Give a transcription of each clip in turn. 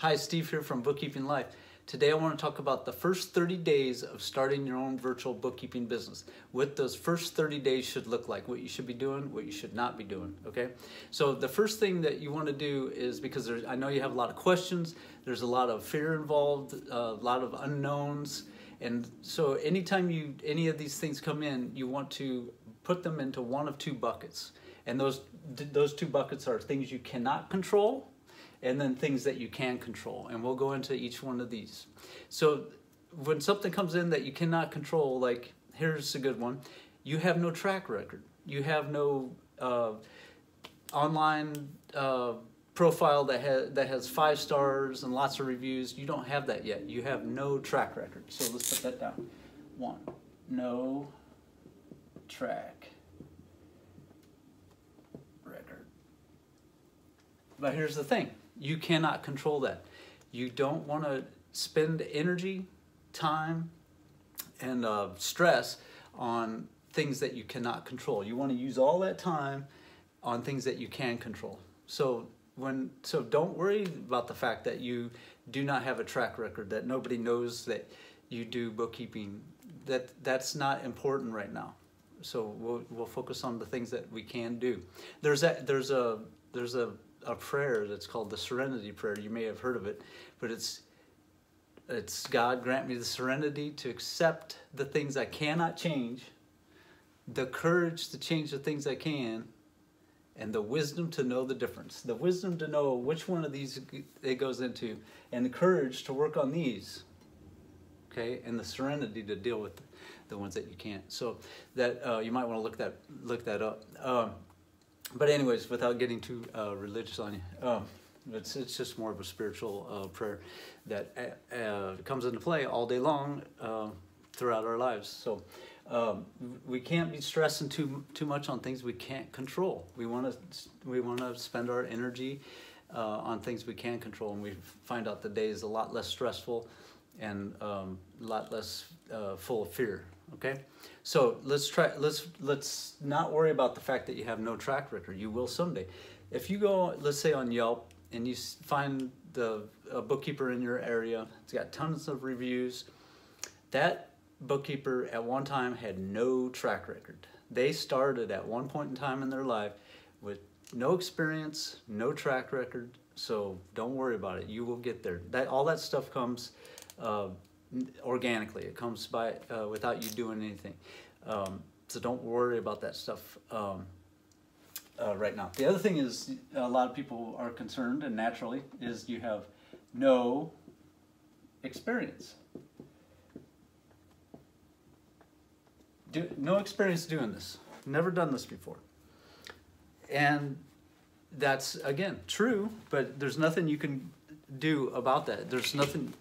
Hi, Steve here from Bookkeeping Life. Today I want to talk about the first 30 days of starting your own virtual bookkeeping business. What those first 30 days should look like, what you should be doing, what you should not be doing, okay? So the first thing that you want to do is, because I know you have a lot of questions, there's a lot of fear involved, a lot of unknowns, and so anytime any of these things come in, you want to put them into one of two buckets. And those two buckets are things you cannot control and then things that you can control. And we'll go into each one of these. So when something comes in that you cannot control, like here's a good one, you have no track record. You have no online profile that has 5 stars and lots of reviews. You don't have that yet. You have no track record. So let's put that down. 1, no track record. But here's the thing. You cannot control that. You don't want to spend energy, time, and stress on things that you cannot control. You want to use all that time on things that you can control. So don't worry about the fact that you do not have a track record, that nobody knows that you do bookkeeping. That's not important right now. So we'll focus on the things that we can do. There's a prayer that's called the Serenity Prayer. You may have heard of it, but it's God, grant me the serenity to accept the things I cannot change, the courage to change the things I can, and the wisdom to know the difference. The wisdom to know which one of these it goes into, and the courage to work on these, okay, and the serenity to deal with the ones that you can't. So that you might want to look that up. But anyways, without getting too religious on you, it's just more of a spiritual prayer that comes into play all day long throughout our lives. So we can't be stressing too much on things we can't control. We want to spend our energy on things we can control, and we find out the day is a lot less stressful and a lot less full of fear. Okay, so let's not worry about the fact that you have no track record. You will someday. If you go, let's say, on Yelp and you find a bookkeeper in your area, it's got tons of reviews. That bookkeeper at one time had no track record. They started at one point in time in their life with no experience, no track record. So don't worry about it. You will get there. All that stuff comes organically. It comes by without you doing anything. So don't worry about that stuff right now. The other thing is, a lot of people are concerned, and naturally, is you have no experience. No experience doing this. Never done this before. And that's, again, true, but there's nothing you can do about that. There's nothing,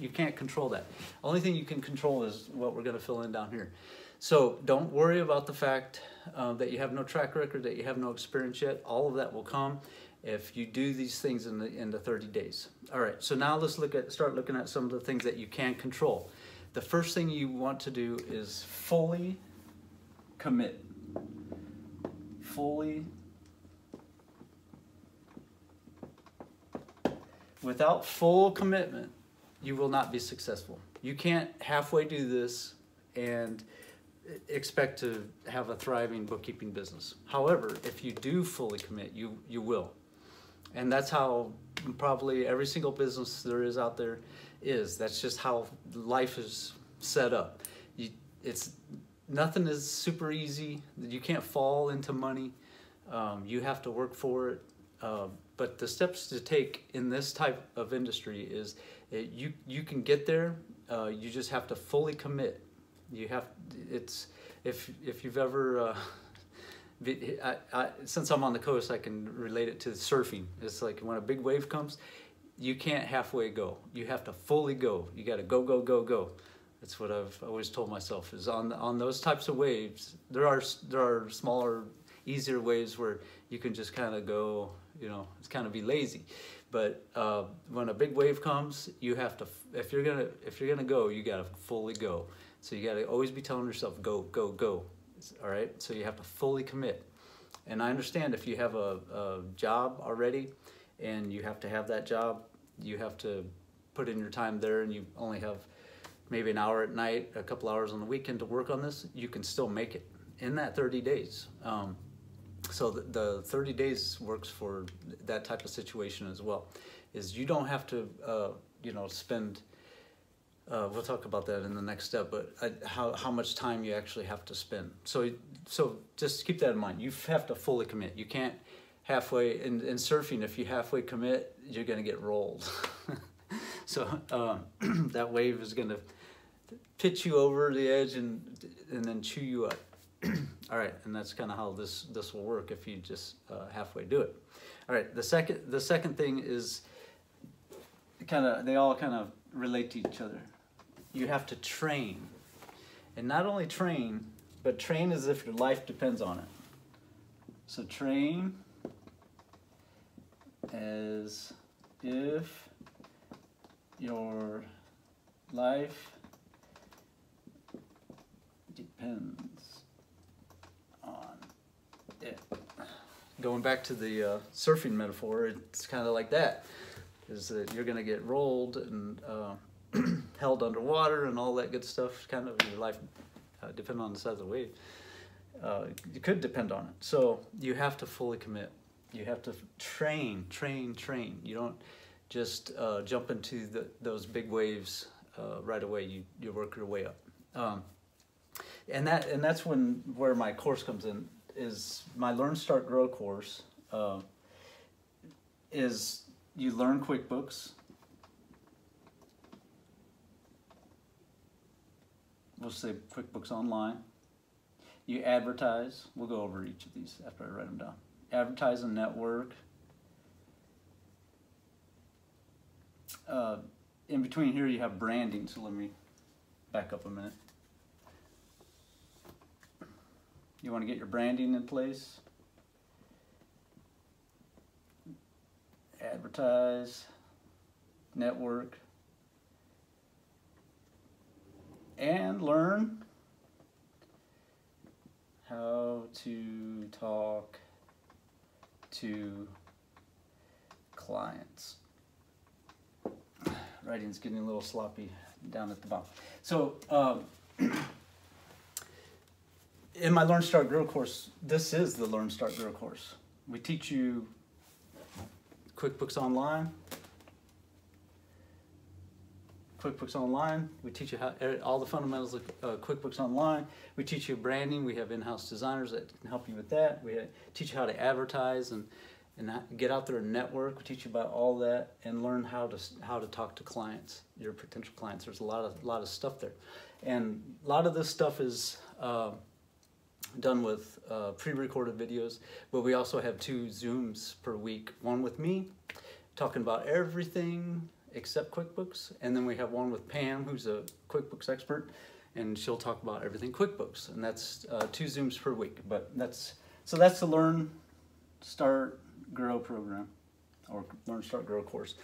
you can't control that. Only thing you can control is what we're going to fill in down here. So don't worry about the fact that you have no track record, that you have no experience yet. All of that will come if you do these things in the 30 days. All right, so now let's start looking at some of the things that you can control. The first thing you want to do is fully commit. Without full commitment, you will not be successful. You can't halfway do this and expect to have a thriving bookkeeping business. However, if you do fully commit, you will. And that's how probably every single business there is out there is. That's just how life is set up. Nothing is super easy. You can't fall into money. You have to work for it. But the steps to take in this type of industry is you can get there. You just have to fully commit. If you've ever since I'm on the coast, I can relate it to surfing. It's like when a big wave comes, you can't halfway go. You have to fully go. You got to go. That's what I've always told myself. Is on those types of waves, there are smaller, easier waves where you can just kind of go. It's kind of be lazy. But when a big wave comes, you have to. If you're gonna go, you gotta fully go. So you gotta always be telling yourself, go. All right. So you have to fully commit. And I understand if you have a job already, and you have to have that job you have to put in your time there, and you only have maybe an hour at night, a couple hours on the weekend to work on this, you can still make it in that 30 days. So the 30 days works for that type of situation as well. Is you don't have to, you know, spend, we'll talk about that in the next step, but how much time you actually have to spend. So just keep that in mind. You have to fully commit. You can't halfway, in surfing, if you halfway commit, you're gonna get rolled. So that wave is gonna pitch you over the edge and then chew you up. All right, and that's kind of how this will work if you just halfway do it. All right, the second thing is they all kind of relate to each other. You have to train, and not only train, but train as if your life depends on it. So train as if your life depends on it. Going back to the surfing metaphor, it's kind of like that. Is that you're going to get rolled and held underwater and all that good stuff. Kind of your life depending on the size of the wave. You could depend on it. So you have to fully commit. You have to train. You don't just jump into those big waves right away. You work your way up. And that's where my course comes in. Is my Learn, Start, Grow course. Is you learn QuickBooks. We'll say QuickBooks Online. You advertise. We'll go over each of these after I write them down. Advertise and network. In between here you have branding, so let me back up a minute. You want to get your branding in place. Advertise, network, and learn how to talk to clients. Writing's getting a little sloppy down at the bottom. So in my Learn, Start, Grow course, this is the Learn, Start, Grow course. We teach you QuickBooks Online. QuickBooks Online. We teach you all the fundamentals of QuickBooks Online. We teach you branding. We have in-house designers that can help you with that. We teach you how to advertise and get out there and network. We teach you about all that and learn how to talk to clients, your potential clients. There's a lot of stuff there, and a lot of this stuff is done with pre-recorded videos, but we also have 2 Zooms per week. One with me, talking about everything except QuickBooks, and then we have one with Pam, who's a QuickBooks expert, and she'll talk about everything QuickBooks, and that's 2 Zooms per week. But that's the Learn, Start, Grow program, or Learn, Start, Grow course.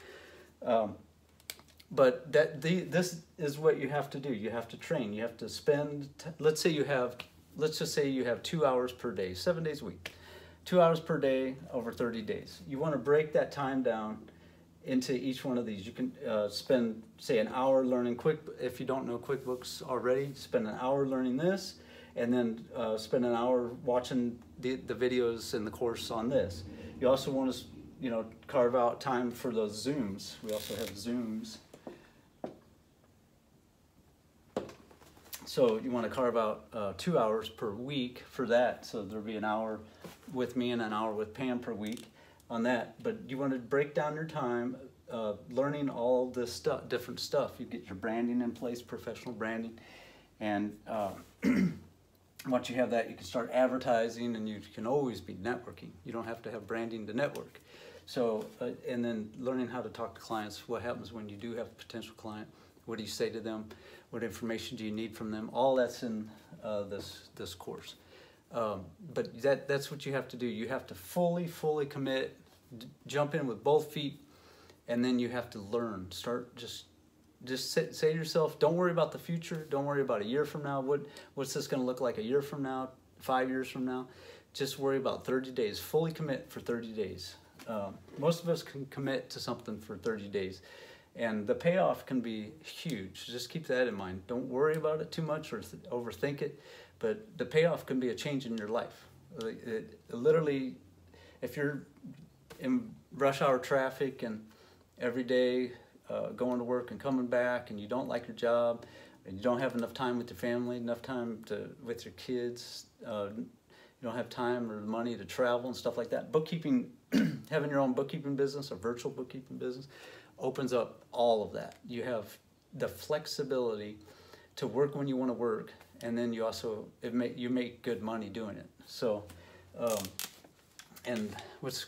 But this is what you have to do. You have to train. You have to spend. Let's just say you have 2 hours per day, 7 days a week, 2 hours per day over 30 days. You want to break that time down into each one of these. You can spend, say, an hour learning if you don't know QuickBooks already, spend an hour learning this, and then spend an hour watching the videos in the course on this. You also want to, carve out time for those Zooms. We also have Zooms. So you want to carve out 2 hours per week for that. So there'll be an hour with me and an hour with Pam per week on that. But you want to break down your time learning all this stuff, different stuff. You get your branding in place, professional branding. And once you have that, you can start advertising, and you can always be networking. You don't have to have branding to network. So, and then learning how to talk to clients. What happens when you do have a potential client? What do you say to them? What information do you need from them? All that's in this course. But that's what you have to do. You have to fully commit, jump in with both feet, and then you have to learn. Start just say to yourself, don't worry about the future. Don't worry about a year from now. What's this going to look like a year from now, 5 years from now? Just worry about 30 days. Fully commit for 30 days. Most of us can commit to something for 30 days. And the payoff can be huge. Just keep that in mind. Don't worry about it too much or overthink it. But the payoff can be a change in your life. It literally, if you're in rush hour traffic and every day going to work and coming back, and you don't like your job, and you don't have enough time with your family, enough time with your kids, you don't have time or money to travel and stuff like that. Bookkeeping, having your own bookkeeping business, a virtual bookkeeping business, opens up all of that. You have the flexibility to work when you want to work, and then you also you make good money doing it. So, and what's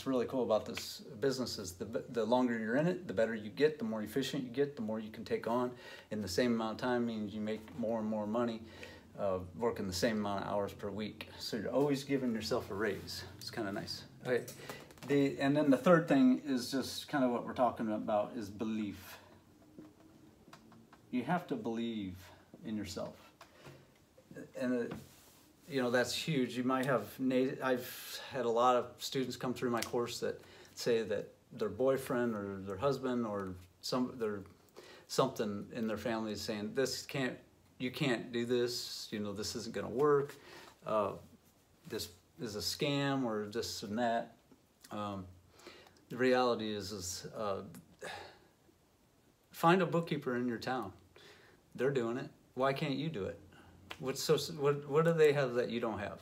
really cool about this business is the longer you're in it, the better you get, the more efficient you get, the more you can take on in the same amount of time. Means you make more and more money working the same amount of hours per week. So you're always giving yourself a raise. It's kind of nice. Okay. And then the third thing is just kind of what we're talking about is belief. You have to believe in yourself. And you know, that's huge. You might have, I've had a lot of students come through my course that say that their boyfriend or their husband or something in their family is saying, you can't do this, you know, this isn't gonna work, this is a scam or this and that. The reality is find a bookkeeper in your town. They're doing it. Why can't you do it? What do they have that you don't have?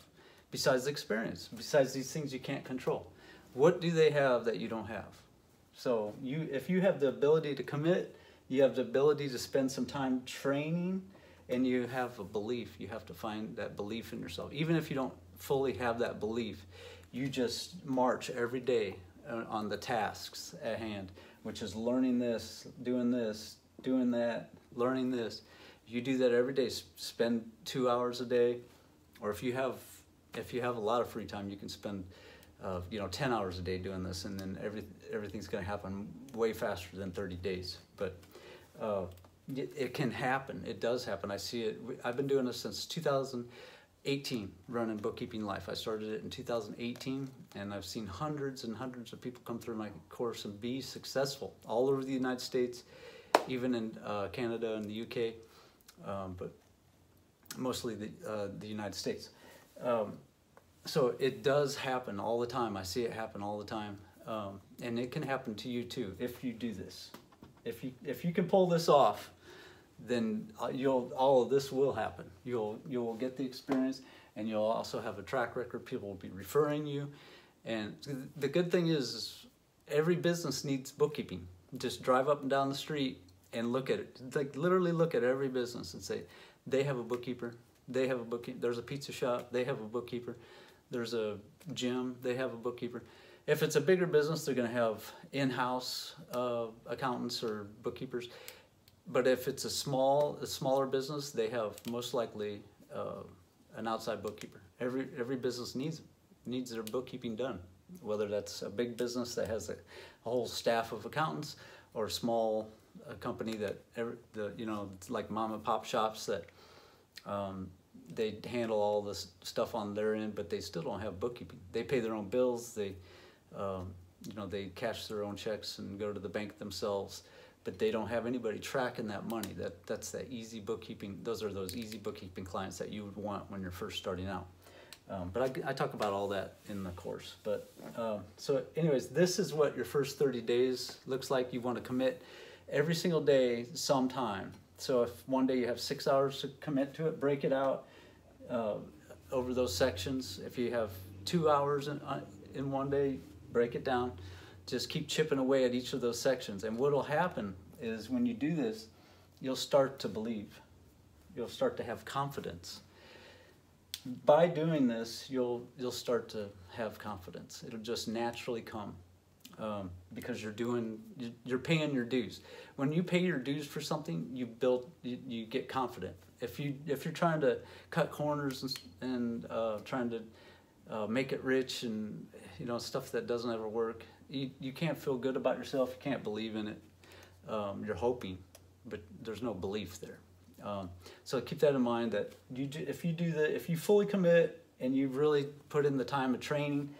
Besides experience, besides these things you can't control. What do they have that you don't have? So if you have the ability to commit, you have the ability to spend some time training, and you have a belief. You have to find that belief in yourself. Even if you don't fully have that belief, you just march every day on the tasks at hand, which is learning this, doing that, learning this. You do that every day. Spend 2 hours a day, or if you have a lot of free time, you can spend 10 hours a day doing this, and then everything's going to happen way faster than 30 days. But it can happen. It does happen. I see it. I've been doing this since 2018, running BookkeepingLife. I started it in 2018, and I've seen hundreds and hundreds of people come through my course and be successful all over the United States, even in Canada and the UK. But mostly the United States. So it does happen all the time. I see it happen all the time, and it can happen to you too if you do this. If you can pull this off, then all of this will happen. You'll get the experience, and you'll also have a track record. People will be referring you, and the good thing is every business needs bookkeeping. Just drive up and down the street and look at it. Like literally look at every business and say, they have a bookkeeper. They have a bookkeeper. There's a pizza shop. They have a bookkeeper. There's a gym. They have a bookkeeper. If it's a bigger business, they're going to have in-house accountants or bookkeepers. But if it's a smaller business, they have most likely an outside bookkeeper. Every business needs their bookkeeping done, whether that's a big business that has a whole staff of accountants, or a small company that it's like mom and pop shops that they handle all this stuff on their end, but they still don't have bookkeeping. They pay their own bills. They they cash their own checks and go to the bank themselves, but they don't have anybody tracking that money. That's that easy bookkeeping. Those are those easy bookkeeping clients that you would want when you're first starting out. But I talk about all that in the course. But so anyways, this is what your first 30 days looks like. You want to commit every single day sometime. So if one day you have 6 hours to commit to it, break it out over those sections. If you have 2 hours in one day, break it down. Just keep chipping away at each of those sections. And what will happen is when you do this, you'll start to believe. You'll start to have confidence. By doing this, you'll start to have confidence. It'll just naturally come because you're paying your dues. When you pay your dues for something, you get confident. If you're trying to cut corners and trying to make it rich and stuff that doesn't ever work, you can't feel good about yourself. You can't believe in it. You're hoping, but there's no belief there. So keep that in mind, that if you fully commit and you really put in the time of training,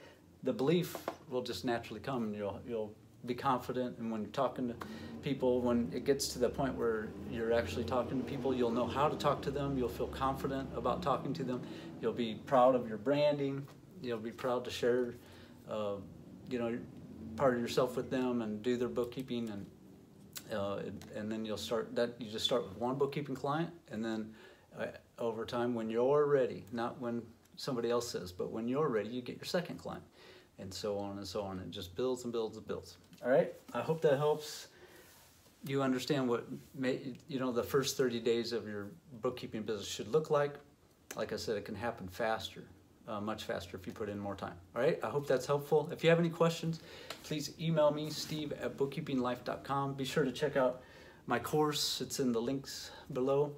the belief will just naturally come, and you'll be confident. And when you're talking to people, when it gets to the point where you're actually talking to people, you'll know how to talk to them. You'll feel confident about talking to them. You'll be proud of your branding. You'll be proud to share, part of yourself with them and do their bookkeeping. And then you'll start that. You just start with one bookkeeping client, and then over time, when you're ready, not when somebody else says, but when you're ready, you get your second client, and so on and so on. It just builds and builds and builds. All right. I hope that helps you understand what the first 30 days of your bookkeeping business should look like. Like I said, it can happen faster, much faster if you put in more time. All right. I hope that's helpful. If you have any questions, please email me, steve@BookkeepingLife.com. Be sure to check out my course. It's in the links below.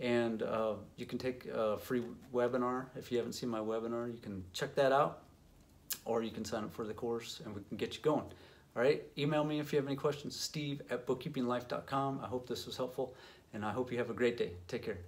And you can take a free webinar. If you haven't seen my webinar, you can check that out, or you can sign up for the course and we can get you going. All right, email me if you have any questions, steve@bookkeepinglife.com. I hope this was helpful, and I hope you have a great day. Take care.